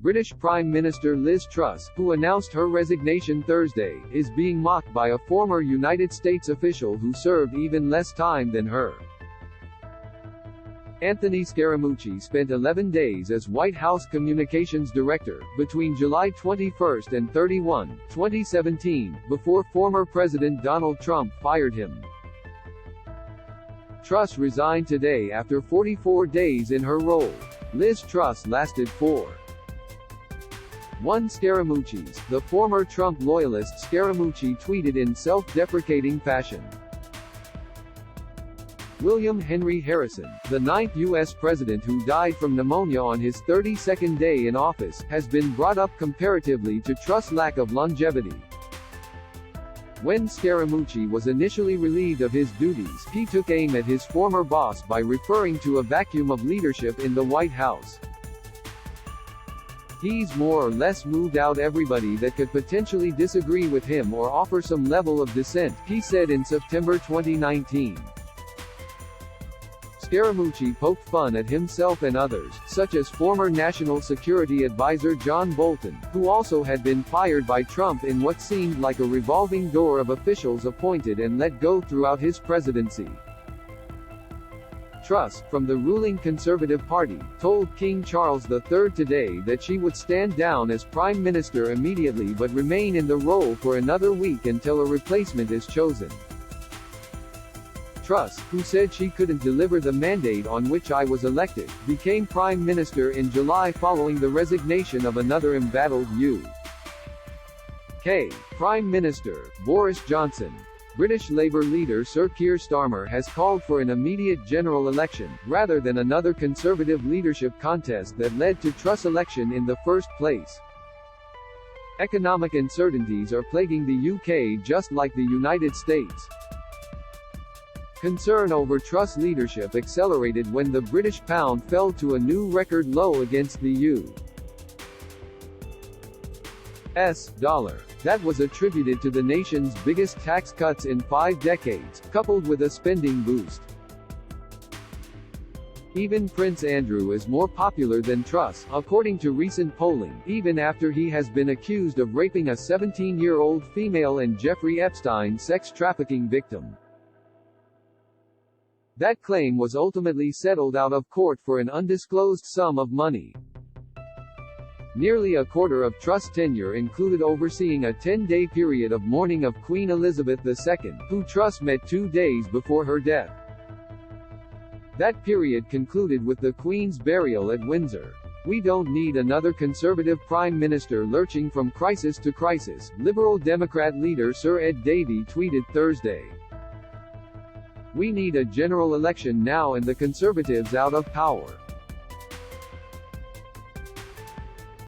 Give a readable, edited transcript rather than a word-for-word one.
British Prime Minister Liz Truss, who announced her resignation Thursday, is being mocked by a former United States official who served even less time than her. Anthony Scaramucci spent 11 days as White House Communications Director, between July 21 and 31, 2017, before former President Donald Trump fired him. Truss resigned today after 44 days in her role. Liz Truss lasted 1 Scaramucci's, the former Trump loyalist Scaramucci tweeted in self-deprecating fashion. William Henry Harrison, the 9th U.S. president who died from pneumonia on his 32nd day in office, has been brought up comparatively to Truss' lack of longevity. When Scaramucci was initially relieved of his duties, he took aim at his former boss by referring to a vacuum of leadership in the White House. "He's more or less moved out everybody that could potentially disagree with him or offer some level of dissent," he said in September 2019. Scaramucci poked fun at himself and others, such as former National Security Advisor John Bolton, who also had been fired by Trump in what seemed like a revolving door of officials appointed and let go throughout his presidency. Truss, from the ruling Conservative Party, told King Charles III today that she would stand down as Prime Minister immediately but remain in the role for another week until a replacement is chosen. Truss, who said she couldn't deliver the mandate on which I was elected, became Prime Minister in July following the resignation of another embattled UK Prime Minister, Boris Johnson. British Labour leader Sir Keir Starmer has called for an immediate general election, rather than another Conservative leadership contest that led to Truss' election in the first place. Economic uncertainties are plaguing the UK just like the United States. Concern over Truss' leadership accelerated when the British pound fell to a new record low against the US dollar. That was attributed to the nation's biggest tax cuts in 5 decades, coupled with a spending boost. Even Prince Andrew is more popular than Truss, according to recent polling, even after he has been accused of raping a 17-year-old female and Jeffrey Epstein sex trafficking victim. That claim was ultimately settled out of court for an undisclosed sum of money. Nearly a quarter of Truss' tenure included overseeing a 10-day period of mourning of Queen Elizabeth II, who Truss met 2 days before her death. That period concluded with the Queen's burial at Windsor. "We don't need another Conservative Prime Minister lurching from crisis to crisis," Liberal Democrat leader Sir Ed Davey tweeted Thursday. "We need a general election now and the Conservatives out of power."